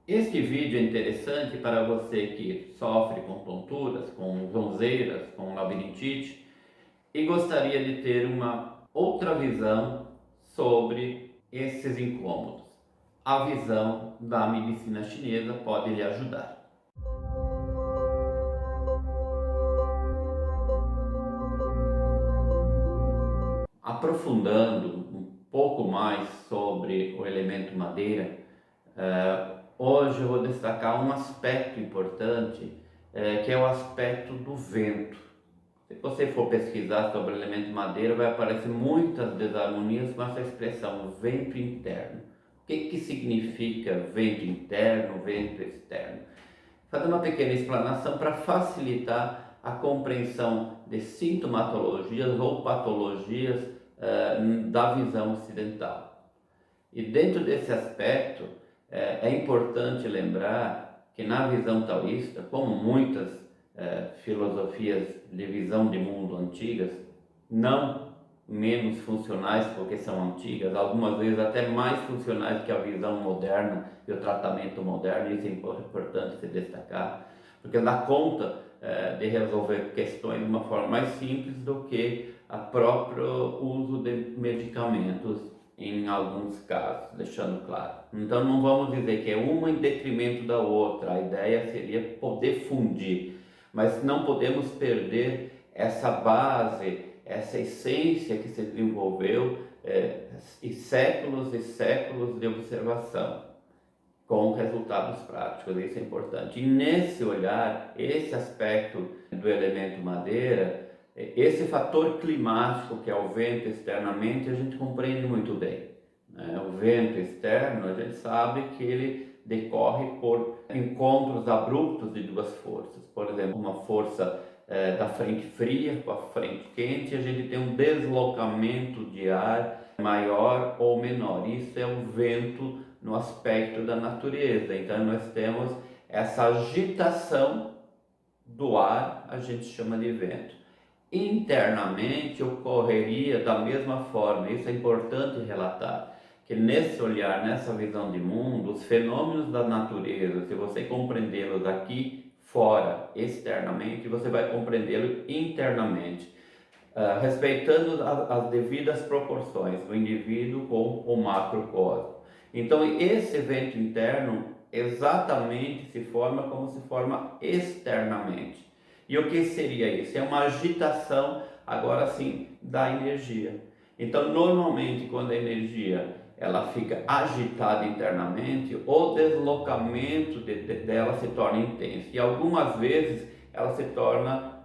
Este vídeo é interessante para você que sofre com tonturas, com zonzeiras, com labirintite e gostaria de ter uma outra visão sobre esses incômodos. A visão da medicina chinesa pode lhe ajudar. Aprofundando um pouco mais sobre o elemento madeira, hoje eu vou destacar um aspecto importante, que é o aspecto do vento. Se você for pesquisar sobre o elemento madeira, vai aparecer muitas desarmonias com essa expressão vento interno. O que significa vento interno, vento externo? Fazer uma pequena explanação para facilitar a compreensão de sintomatologias ou patologias da visão ocidental. E dentro desse aspecto, é importante lembrar que na visão taoísta, como muitas filosofias de visão de mundo antigas, não menos funcionais porque são antigas, algumas vezes até mais funcionais que a visão moderna e o tratamento moderno, isso é importante se destacar, porque dá conta de resolver questões de uma forma mais simples do que o próprio uso de medicamentos em alguns casos, deixando claro. Então não vamos dizer que é uma em detrimento da outra, a ideia seria poder fundir, mas não podemos perder essa base, essa essência que se desenvolveu e séculos de observação com resultados práticos, isso é importante. E nesse olhar, esse aspecto do elemento madeira, esse fator climático que é o vento externamente, a gente compreende muito bem. O vento externo, a gente sabe que ele decorre por encontros abruptos de duas forças. Por exemplo, uma força da frente fria com a frente quente, a gente tem um deslocamento de ar maior ou menor. Isso é o vento no aspecto da natureza. Então nós temos essa agitação do ar, a gente chama de vento. Internamente ocorreria da mesma forma, isso é importante relatar, que nesse olhar, nessa visão de mundo, os fenômenos da natureza, se você compreendê-los aqui fora, externamente, você vai compreendê-los internamente, respeitando as devidas proporções do indivíduo com o macrocosmo. Então esse evento interno exatamente se forma como se forma externamente. E o que seria isso? É uma agitação, agora sim, da energia. Então normalmente quando a energia ela fica agitada internamente, o deslocamento dela se torna intenso. E algumas vezes ela se torna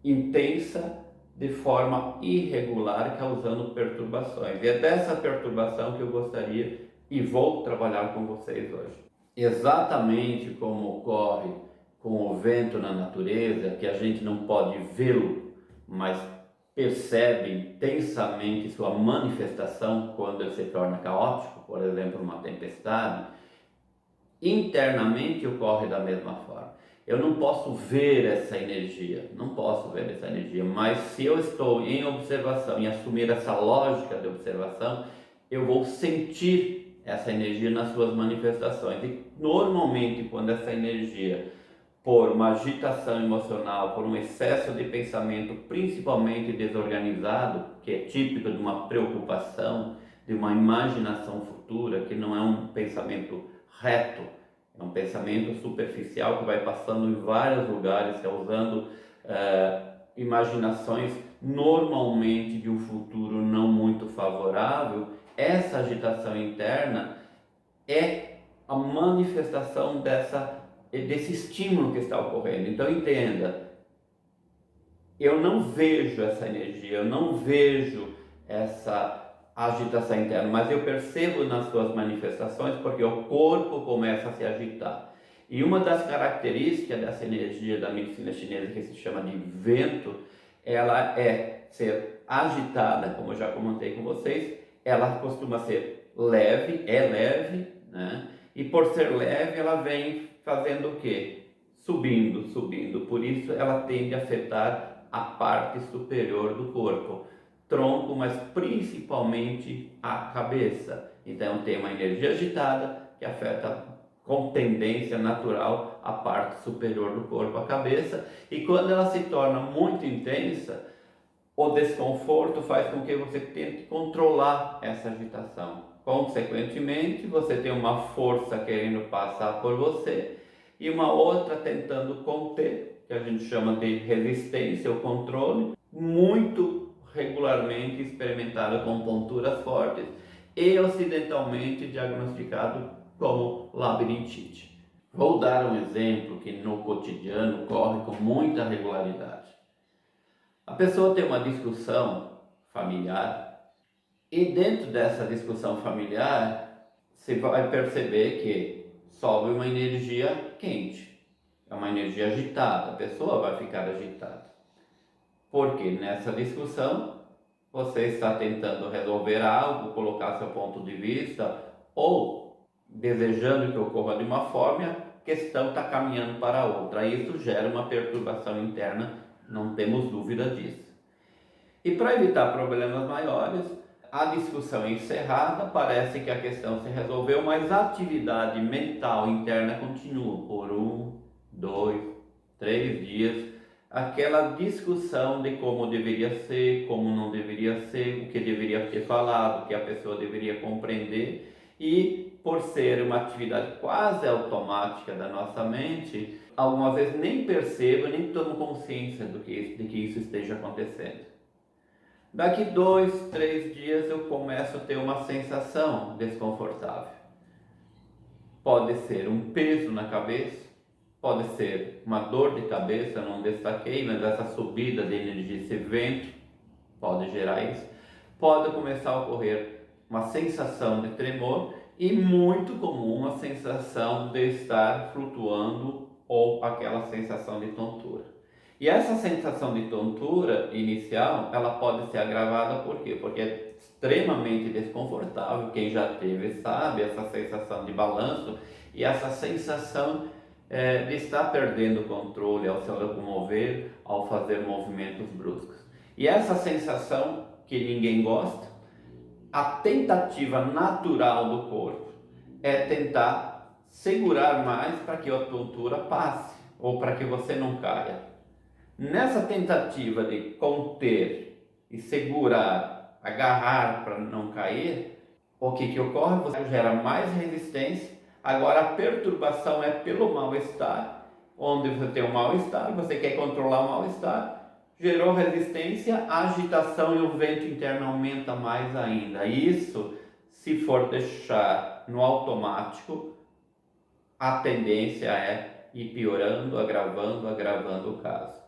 intensa de forma irregular, causando perturbações. E é dessa perturbação que eu gostaria e vou trabalhar com vocês hoje. Exatamente como ocorre com o vento na natureza, que a gente não pode vê-lo, mas percebe intensamente sua manifestação quando ele se torna caótico, por exemplo, uma tempestade, internamente ocorre da mesma forma. Eu não posso ver essa energia, mas se eu estou em observação e assumir essa lógica de observação, eu vou sentir essa energia nas suas manifestações. E normalmente quando essa energia, por uma agitação emocional, por um excesso de pensamento, principalmente desorganizado, que é típico de uma preocupação, de uma imaginação futura, que não é um pensamento reto, é um pensamento superficial que vai passando em vários lugares, causando imaginações normalmente de um futuro não muito favorável. Essa agitação interna é a manifestação desse estímulo que está ocorrendo. Então entenda, eu não vejo essa energia, eu não vejo essa agitação interna, mas eu percebo nas suas manifestações porque o corpo começa a se agitar. E uma das características dessa energia da medicina chinesa, que se chama de vento, ela é ser agitada, como eu já comentei com vocês, ela costuma ser leve, né? E por ser leve, ela vem fazendo o quê? Subindo. Por isso ela tende a afetar a parte superior do corpo, tronco, mas principalmente a cabeça. Então tem uma energia agitada que afeta com tendência natural à parte superior do corpo, a cabeça, e quando ela se torna muito intensa, o desconforto faz com que você tente controlar essa agitação. Consequentemente, você tem uma força querendo passar por você e uma outra tentando conter, que a gente chama de resistência ou controle, muito regularmente experimentada com tonturas fortes e ocidentalmente diagnosticado como labirintite. Vou dar um exemplo que no cotidiano ocorre com muita regularidade. A pessoa tem uma discussão familiar e dentro dessa discussão familiar você vai perceber que sobe uma energia quente, é uma energia agitada, a pessoa vai ficar agitada. Porque nessa discussão você está tentando resolver algo, colocar seu ponto de vista ou desejando que ocorra de uma forma e a questão está caminhando para outra. Isso gera uma perturbação interna, não temos dúvida disso. E para evitar problemas maiores, a discussão é encerrada, parece que a questão se resolveu, mas a atividade mental interna continua por 1, 2, 3 dias. Aquela discussão de como deveria ser, como não deveria ser, o que deveria ter falado, o que a pessoa deveria compreender, e por ser uma atividade quase automática da nossa mente, algumas vezes nem percebo, nem tomo consciência de que isso esteja acontecendo. Daqui 2, 3 dias eu começo a ter uma sensação desconfortável. Pode ser um peso na cabeça, pode ser uma dor de cabeça, não destaquei, mas essa subida de energia, esse vento pode gerar isso. Pode começar a ocorrer uma sensação de tremor e muito comum a sensação de estar flutuando ou aquela sensação de tontura. E essa sensação de tontura inicial, ela pode ser agravada por quê? Porque é extremamente desconfortável, quem já teve sabe, essa sensação de balanço e essa sensação de estar perdendo o controle ao se locomover, ao fazer movimentos bruscos. E essa sensação que ninguém gosta, a tentativa natural do corpo é tentar segurar mais para que a tontura passe ou para que você não caia. Nessa tentativa de conter e segurar, agarrar para não cair, o que ocorre? Você gera mais resistência. Agora a perturbação é pelo mal-estar, onde você tem um mal-estar, você quer controlar o mal-estar, gerou resistência, a agitação e o vento interno aumenta mais ainda. Isso, se for deixar no automático, a tendência é ir piorando, agravando o caso.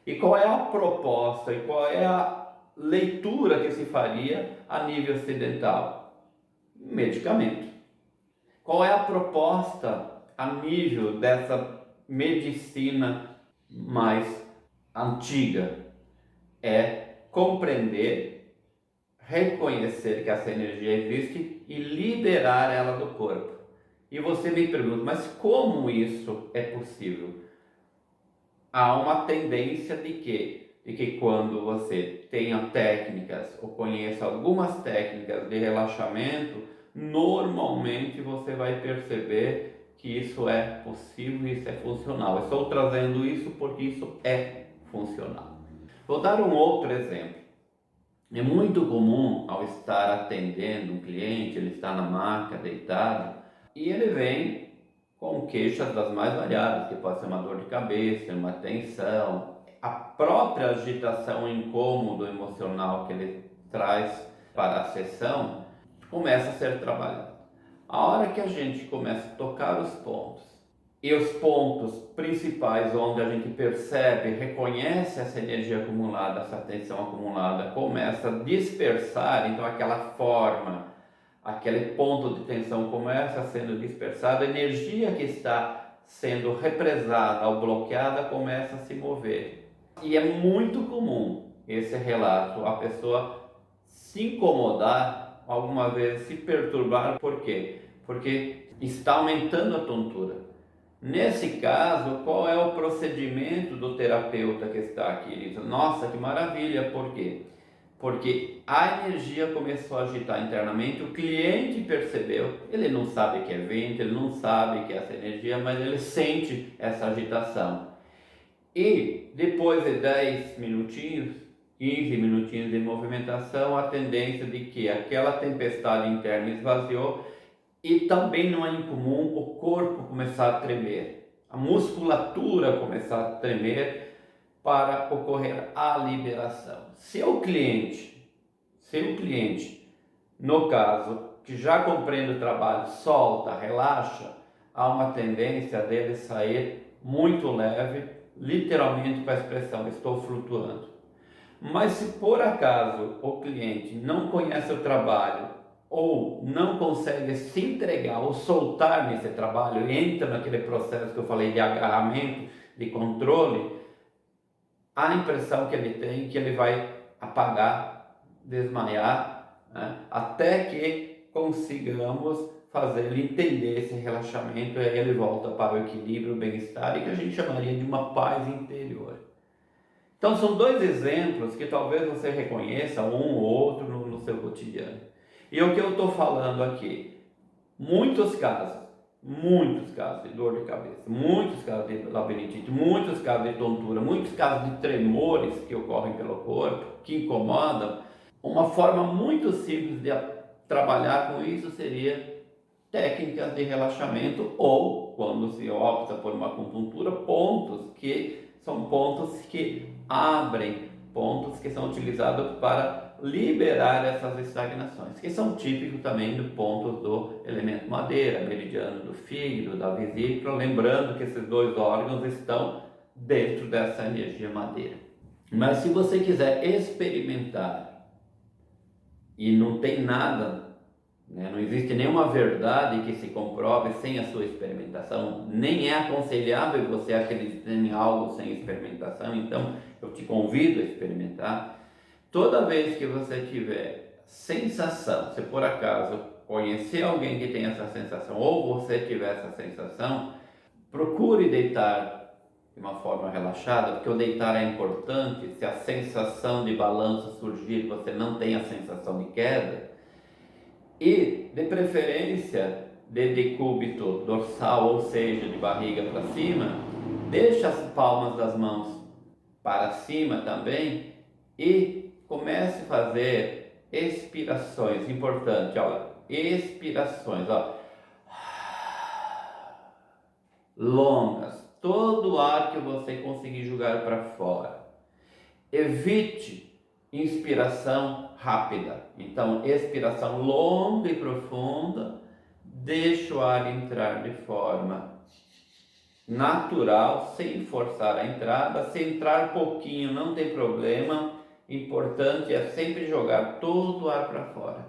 E qual é a proposta e qual é a leitura que se faria a nível ocidental? Medicamento. Qual é a proposta a nível dessa medicina mais antiga? É compreender, reconhecer que essa energia existe e liberar ela do corpo. E você me pergunta, mas como isso é possível? Há uma tendência de que quando você tenha técnicas ou conheça algumas técnicas de relaxamento, normalmente você vai perceber que isso é possível e isso é funcional. Eu estou trazendo isso porque isso é funcional. Vou dar um outro exemplo. É muito comum ao estar atendendo um cliente, ele está na maca, deitado, e ele vem com queixas das mais variadas, que pode ser uma dor de cabeça, uma tensão, a própria agitação, incômodo emocional que ele traz para a sessão, começa a ser trabalhado. A hora que a gente começa a tocar os pontos, e os pontos principais onde a gente percebe, reconhece essa energia acumulada, essa tensão acumulada, começa a dispersar, então aquela forma, aquele ponto de tensão começa sendo dispersado, a energia que está sendo represada ou bloqueada começa a se mover. E é muito comum esse relato, a pessoa se incomodar, alguma vez se perturbar, por quê? Porque está aumentando a tontura. Nesse caso, qual é o procedimento do terapeuta que está aqui? Ele diz, nossa, que maravilha, por quê? porque a energia começou a agitar internamente, o cliente percebeu, ele não sabe que é vento, ele não sabe que é essa energia, mas ele sente essa agitação. E depois de 10 minutinhos, 15 minutinhos de movimentação, a tendência de que aquela tempestade interna esvaziou e também não é incomum o corpo começar a tremer, a musculatura começar a tremer para ocorrer a liberação. Se o cliente, no caso, que já compreende o trabalho, solta, relaxa, há uma tendência dele sair muito leve, literalmente com a expressão estou flutuando. Mas se por acaso o cliente não conhece o trabalho ou não consegue se entregar ou soltar nesse trabalho, entra naquele processo que eu falei de agarramento, de controle, a impressão que ele tem que ele vai apagar, desmaiar, né? Até que consigamos fazer ele entender esse relaxamento e aí ele volta para o equilíbrio, o bem-estar e que a gente chamaria de uma paz interior. Então são dois exemplos que talvez você reconheça um ou outro no seu cotidiano. E o que eu estou falando aqui, muitos casos de dor de cabeça, muitos casos de labirintite, muitos casos de tontura, muitos casos de tremores que ocorrem pelo corpo, que incomodam. Uma forma muito simples de trabalhar com isso seria técnicas de relaxamento ou, quando se opta por uma acupuntura, pontos que são pontos que abrem, pontos que são utilizados para liberar essas estagnações, que são típicos também do ponto do elemento madeira, meridiano do fígado, da vesícula, lembrando que esses dois órgãos estão dentro dessa energia madeira. Mas se você quiser experimentar e não tem nada, né, não existe nenhuma verdade que se comprove sem a sua experimentação, nem é aconselhável você acreditar em algo sem experimentação, então eu te convido a experimentar. Toda vez que você tiver sensação, se por acaso conhecer alguém que tem essa sensação ou você tiver essa sensação, procure deitar de uma forma relaxada, porque o deitar é importante. Se a sensação de balanço surgir, você não tem a sensação de queda. E, de preferência, de decúbito dorsal, ou seja, de barriga para cima, deixa as palmas das mãos para cima também e comece a fazer expirações, importante, ó, expirações, ó, longas, todo o ar que você conseguir jogar para fora. Evite inspiração rápida, então expiração longa e profunda, deixa o ar entrar de forma natural, sem forçar a entrada. Se entrar pouquinho não tem problema, importante é sempre jogar todo o ar para fora.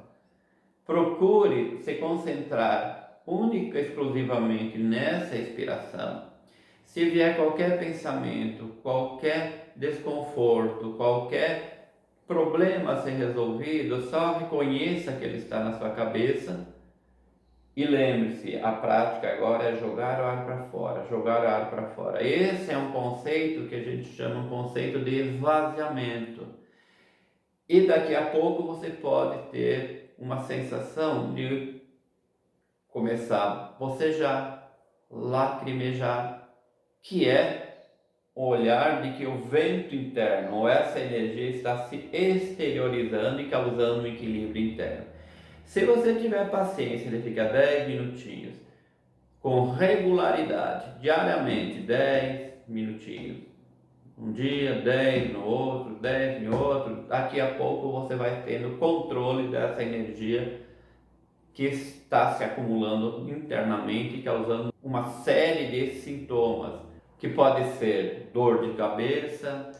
Procure se concentrar única e exclusivamente nessa expiração. Se vier qualquer pensamento, qualquer desconforto, qualquer problema a ser resolvido, só reconheça que ele está na sua cabeça. E lembre-se, a prática agora é jogar o ar para fora, jogar o ar para fora. Esse é um conceito que a gente chama um conceito de esvaziamento. E daqui a pouco você pode ter uma sensação de começar a bocejar, lacrimejar, que é o olhar de que o vento interno, ou essa energia está se exteriorizando e causando um equilíbrio interno. Se você tiver paciência de ficar 10 minutinhos, com regularidade, diariamente, 10 minutinhos, um dia, 10 no outro, 10 no outro, daqui a pouco você vai tendo controle dessa energia que está se acumulando internamente e causando uma série de sintomas, que pode ser dor de cabeça,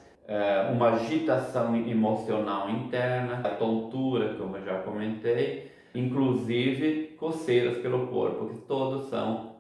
uma agitação emocional interna, a tontura, como eu já comentei, inclusive coceiras pelo corpo, que todos são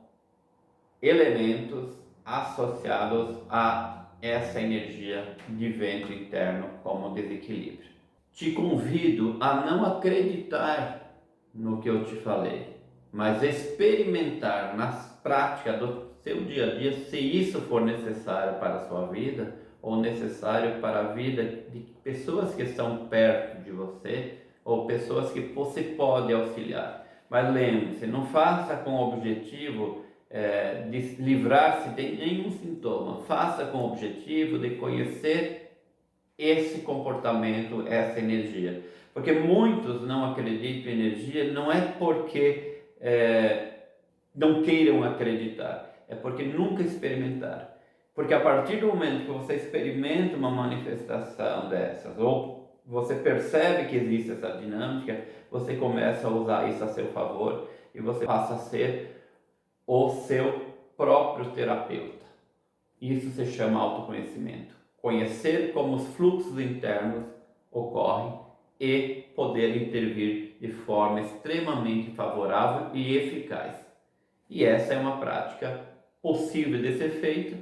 elementos associados a essa energia de vento interno como desequilíbrio. Te convido a não acreditar no que eu te falei, mas experimentar nas práticas do seu dia a dia, se isso for necessário para a sua vida, ou necessário para a vida de pessoas que estão perto de você ou pessoas que você pode auxiliar. Mas lembre-se, não faça com o objetivo de livrar-se de nenhum sintoma, faça com o objetivo de conhecer esse comportamento, essa energia. Porque muitos não acreditam em energia, não é porque não queiram acreditar, é porque nunca experimentaram. Porque a partir do momento que você experimenta uma manifestação dessas, ou você percebe que existe essa dinâmica, você começa a usar isso a seu favor e você passa a ser o seu próprio terapeuta. Isso se chama autoconhecimento. Conhecer como os fluxos internos ocorrem e poder intervir de forma extremamente favorável e eficaz. E essa é uma prática possível de ser feita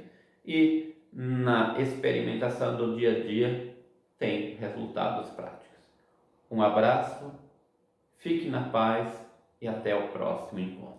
e na experimentação do dia a dia tem resultados práticos. Um abraço, fique na paz e até o próximo encontro.